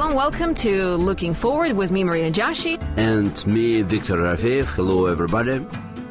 warm welcome to Looking Forward with me, Marina Jashi. And me, Victor Rafeev. Hello, everybody.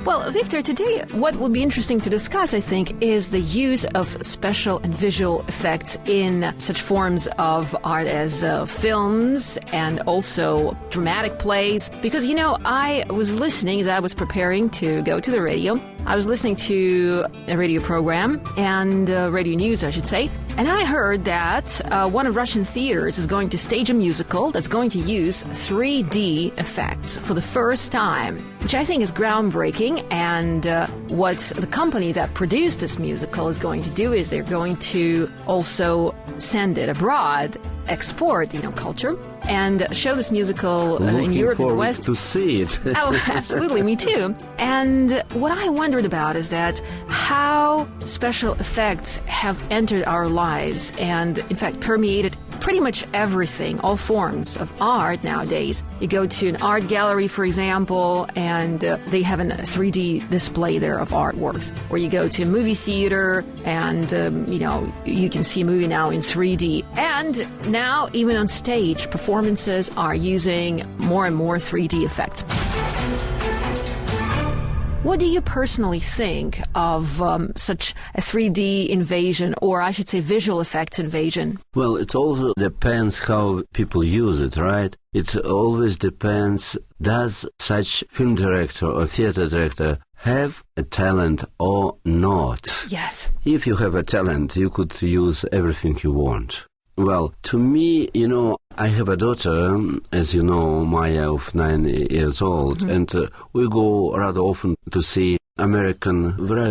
Well, Victor, today what would be interesting to discuss, I think, is the use of special and visual effects in such forms of art as films and also dramatic plays. Because, I was listening as I was preparing to go to the radio. I was listening to a radio program and radio news, I should say. And I heard that one of Russian theaters is going to stage a musical that's going to use 3D effects for the first time, which I think is groundbreaking. And what the company that produced this musical is going to do is they're going to also send it abroad, export, culture, and show this musical in Europe and the West. To see it. Oh, absolutely, me too. And what I wondered about is that how special effects have entered our lives and, in fact, permeated pretty much everything, all forms of art nowadays. You go to an art gallery, for example, and they have a 3D display there of artworks. Or you go to a movie theater and, you can see a movie now in 3D. And now, even on stage, performances are using more and more 3D effects. What do you personally think of such a 3D invasion, or I should say visual effects invasion? Well, it also depends how people use it, right? It always depends, does such film director or theater director have a talent or not? Yes. If you have a talent, you could use everything you want. Well, to me, I have a daughter, as you know, Maya, of 9 years old, and we go rather often to see very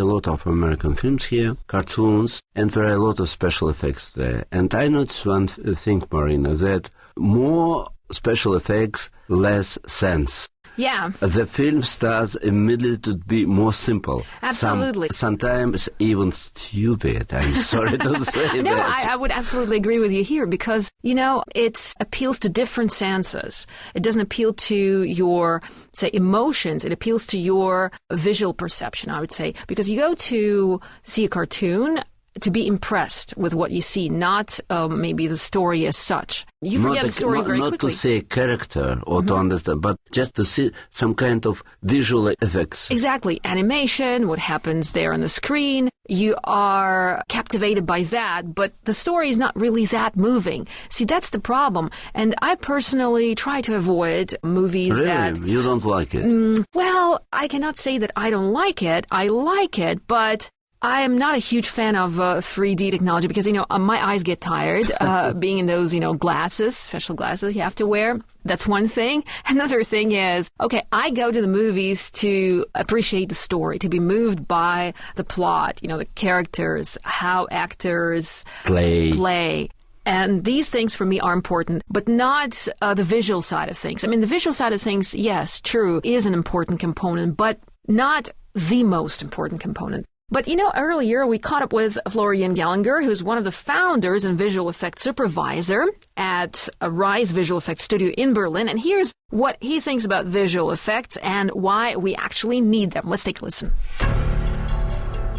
lot of American films here, cartoons, and very a lot of special effects there. And I noticed one thing, Marina, that more special effects, less sense. Yeah. The film starts immediately to be more simple. Absolutely. Sometimes even stupid. I'm sorry to say no, that. I would absolutely agree with you here because, it appeals to different senses. It doesn't appeal to your, say, emotions. It appeals to your visual perception, I would say. Because you go to see a cartoon to be impressed with what you see, not maybe the story as such. You forget the story very quickly. Not to see a character or to understand, but just to see some kind of visual effects. Exactly. Animation, what happens there on the screen. You are captivated by that, but the story is not really that moving. See, that's the problem. And I personally try to avoid movies that... Really? You don't like it? Well, I cannot say that I don't like it. I like it, but... I am not a huge fan of 3D technology because, my eyes get tired being in those, glasses, special glasses you have to wear. That's one thing. Another thing is, I go to the movies to appreciate the story, to be moved by the plot, the characters, how actors play. And these things for me are important, but not the visual side of things. I mean, the visual side of things, yes, true, is an important component, but not the most important component. But, earlier we caught up with Florian Gallinger, who's one of the founders and visual effects supervisor at Rise Visual Effects Studio in Berlin. And here's what he thinks about visual effects and why we actually need them. Let's take a listen.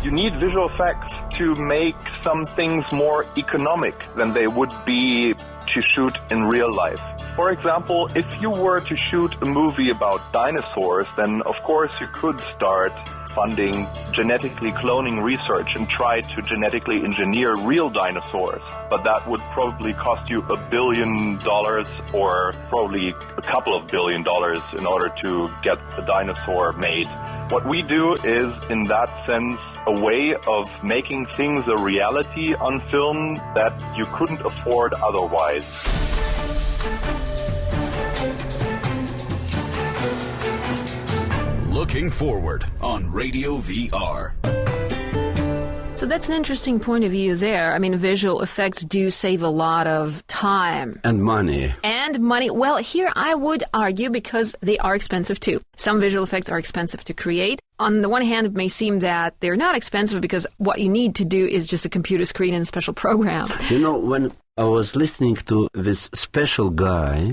You need visual effects to make some things more economic than they would be to shoot in real life. For example, if you were to shoot a movie about dinosaurs, then of course you could start funding genetically cloning research and try to genetically engineer real dinosaurs. But that would probably cost you $1 billion or probably a couple of $1 billion in order to get the dinosaur made. What we do is, in that sense, a way of making things a reality on film that you couldn't afford otherwise. Looking Forward on Radio VR. So that's an interesting point of view there. I mean, visual effects do save a lot of time. And money. And money. Well, here I would argue because they are expensive too. Some visual effects are expensive to create. On the one hand, it may seem that they're not expensive because what you need to do is just a computer screen and a special program. When I was listening to this special guy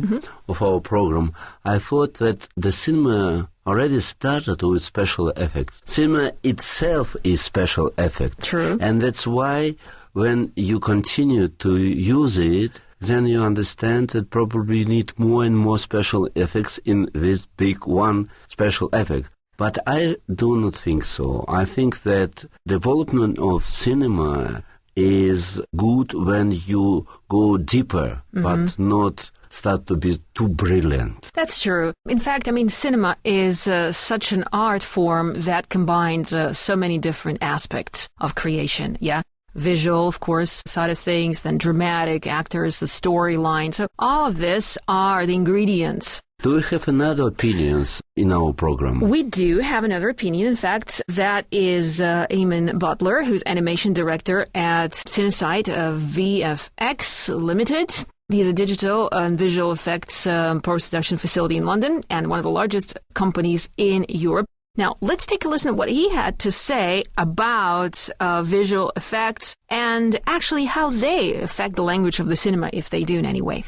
of our program, I thought that the cinema already started with special effects. Cinema itself is special effect. True. And that's why when you continue to use it, then you understand that probably you need more and more special effects in this big one special effect. But I do not think so. I think that development of cinema is good when you go deeper, but not start to be too brilliant. That's true. In fact, I mean, cinema is such an art form that combines so many different aspects of creation, yeah? Visual, of course, side of things, then dramatic, actors, the storyline. So all of this are the ingredients. Do we have another opinions in our program? We do have another opinion. In fact, that is Eamon Butler, who's animation director at Cinesite VFX Limited. He's a digital and visual effects post-production facility in London and one of the largest companies in Europe. Now, let's take a listen to what he had to say about visual effects and actually how they affect the language of the cinema, if they do in any way.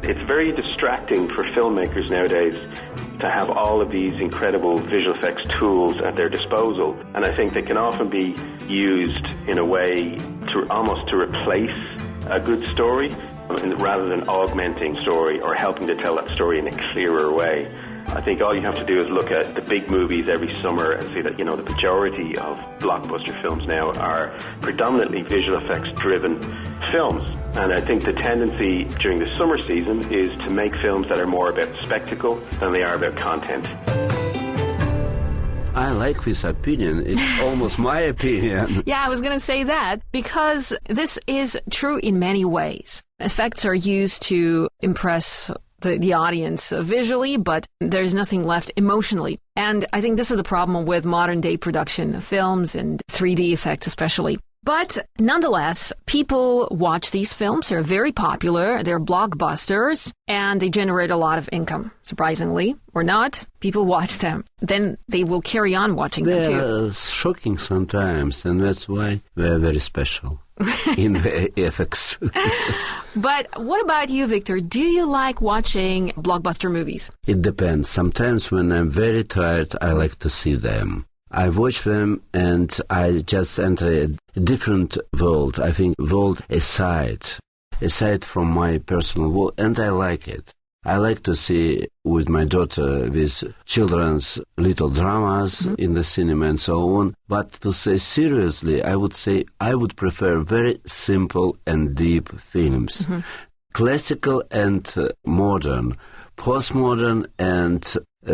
It's very distracting for filmmakers nowadays to have all of these incredible visual effects tools at their disposal. And I think they can often be used in a way to almost to replace a good story rather than augmenting story or helping to tell that story in a clearer way. I think all you have to do is look at the big movies every summer and see that, you know, the majority of blockbuster films now are predominantly visual effects driven films. And I think the tendency during the summer season is to make films that are more about spectacle than they are about content. I like this opinion. It's almost my opinion. Yeah, I was going to say that because this is true in many ways. Effects are used to impress the audience visually, but there's nothing left emotionally. And I think this is the problem with modern day production of films and 3D effects especially. But nonetheless, people watch these films. They're very popular. They're blockbusters, and they generate a lot of income. Surprisingly, or not, people watch them. Then they will carry on watching them too. They're shocking sometimes, and that's why they're very special in the effects. But what about you, Victor? Do you like watching blockbuster movies? It depends. Sometimes when I'm very tired, I like to see them. I watch them and I just enter a different world. I think world aside from my personal world, and I like it. I like to see with my daughter with children's little dramas in the cinema and so on. But to say seriously, I would say I would prefer very simple and deep films. Classical and modern, postmodern and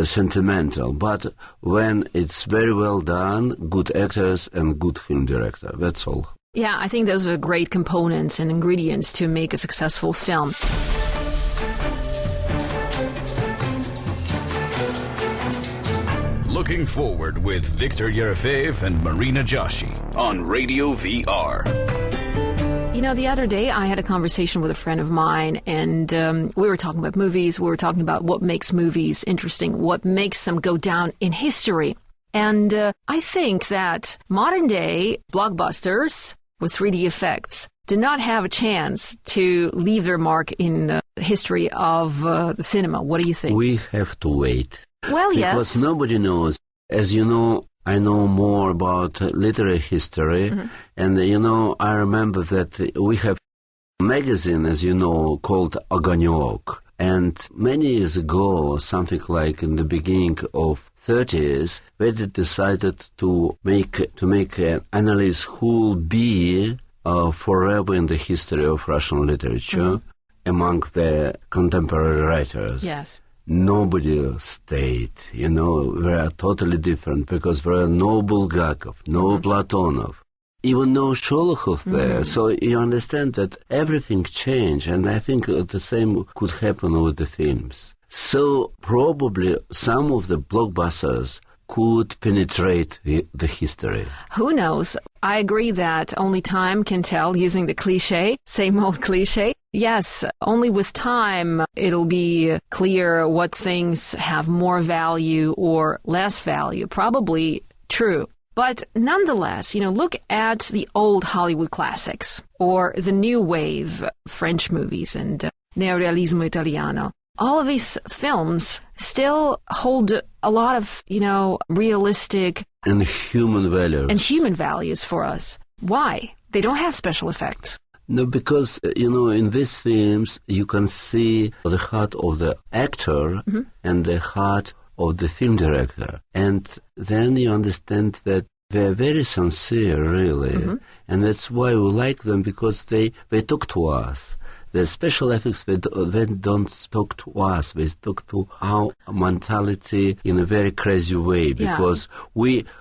sentimental, but when it's very well done, good actors and good film director. That's all. Yeah, I think those are great components and ingredients to make a successful film. Looking Forward with Victor Yerofeev and Marina Joshi on Radio VR. You know, the other day I had a conversation with a friend of mine, and we were talking about movies. We were talking about what makes movies interesting, what makes them go down in history. And I think that modern-day blockbusters with 3D effects did not have a chance to leave their mark in the history of the cinema. What do you think? We have to wait. Well, yes. Because nobody knows. As you know, I know more about literary history, and, you know, I remember that we have a magazine, as you know, called Ogonyok, and many years ago, something like in the beginning of 30s, they decided to make an analysis who will be forever in the history of Russian literature among the contemporary writers. Yes. Nobody stayed, you know, they are totally different because there are no Bulgakov, no Platonov, even no Sholokhov there. So you understand that everything changed, and I think the same could happen with the films. So probably some of the blockbusters could penetrate the history. Who knows? I agree that only time can tell, using the cliche, same old cliche. Yes, only with time it'll be clear what things have more value or less value. Probably true. But nonetheless, you know, look at the old Hollywood classics or the new wave French movies and Neorealismo Italiano. All of these films still hold a lot of, you know, realistic and human values. And human values for us. Why? They don't have special effects. No, because, in these films, you can see the heart of the actor and the heart of the film director. And then you understand that they're very sincere, really. And that's why we like them, because they talk to us. The special effects, they don't talk to us. They talk to our mentality in a very crazy way, because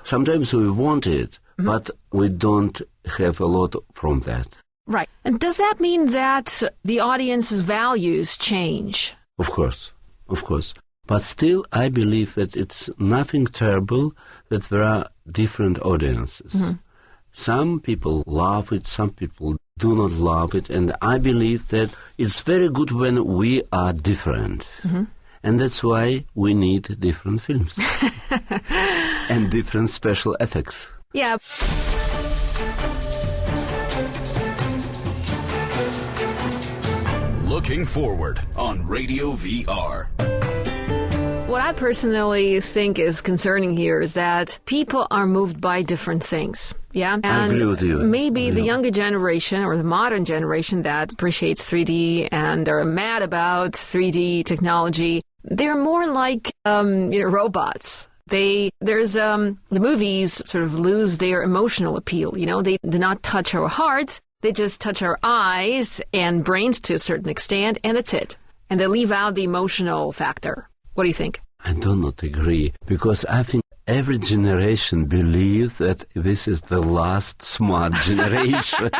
sometimes we want it, but we don't have a lot from that. Right. And does that mean that the audience's values change? Of course. But still, I believe that it's nothing terrible that there are different audiences. Some people love it, some people do not love it, and I believe that it's very good when we are different. And that's why we need different films and different special effects. Yeah. Looking forward on Radio VR. What I personally think is concerning here is that people are moved by different things. Yeah, and I agree with you. Maybe the younger generation or the modern generation that appreciates 3D and are mad about 3D technology, they're more like robots. The movies sort of lose their emotional appeal. They do not touch our hearts. They just touch our eyes and brains to a certain extent, and that's it. And they leave out the emotional factor. What do you think? I do not agree, because I think every generation believes that this is the last smart generation,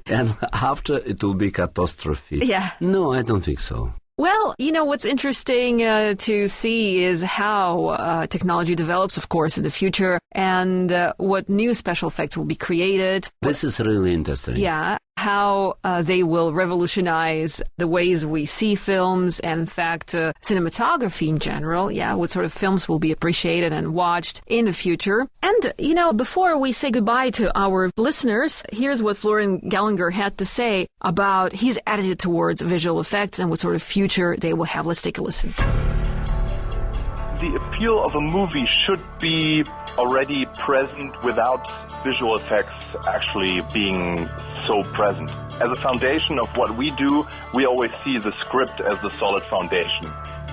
and after it will be catastrophe. Yeah. No, I don't think so. Well, what's interesting to see is how technology develops, of course, in the future, and what new special effects will be created. This is really interesting. Yeah, how they will revolutionize the ways we see films and, in fact, cinematography in general. Yeah, what sort of films will be appreciated and watched in the future. And, before we say goodbye to our listeners, here's what Florian Gellinger had to say about his attitude towards visual effects and what sort of future they will have. Let's take a listen. The appeal of a movie should be already present without visual effects actually being so present. As a foundation of what we do, we always see the script as the solid foundation.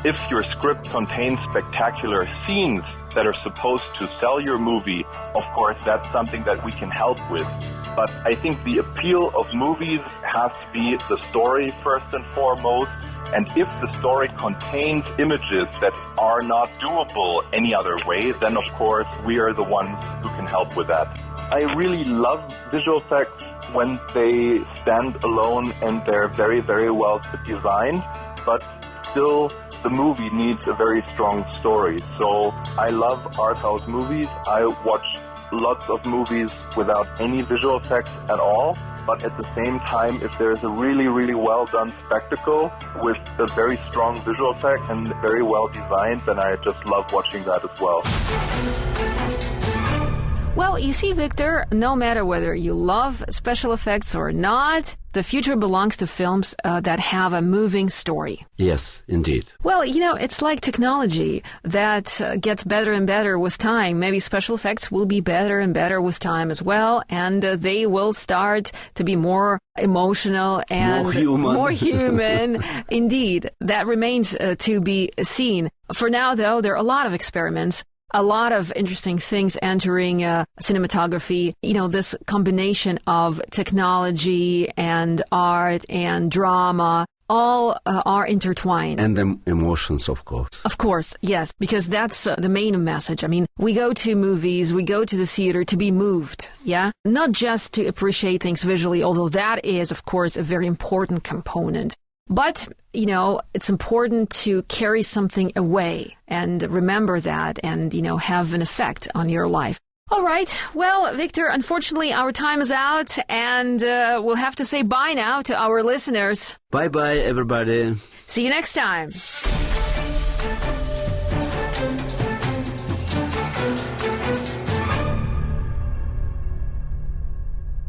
If your script contains spectacular scenes that are supposed to sell your movie, of course, that's something that we can help with. But I think the appeal of movies has to be the story first and foremost. And if the story contains images that are not doable any other way, then of course we are the ones who can help with that. I really love visual effects when they stand alone and they're very, very well designed, but still the movie needs a very strong story. So I love art house movies. I watch lots of movies without any visual effects at all, but at the same time, if there's a really, really well done spectacle with a very strong visual effect and very well designed, then I just love watching that as well. Well, you see, Victor, no matter whether you love special effects or not, the future belongs to films that have a moving story. Yes, indeed. Well, it's like technology that gets better and better with time. Maybe special effects will be better and better with time as well, and they will start to be more emotional and more human. Indeed, that remains to be seen. For now, though, there are a lot of experiments. A lot of interesting things entering cinematography. This combination of technology and art and drama, all are intertwined. And the emotions, of course. Of course, yes, because that's the main message. I mean, we go to movies, we go to the theater to be moved, yeah? Not just to appreciate things visually, although that is, of course, a very important component. But, it's important to carry something away and remember that and, have an effect on your life. All right. Well, Victor, unfortunately, our time is out and we'll have to say bye now to our listeners. Bye-bye, everybody. See you next time.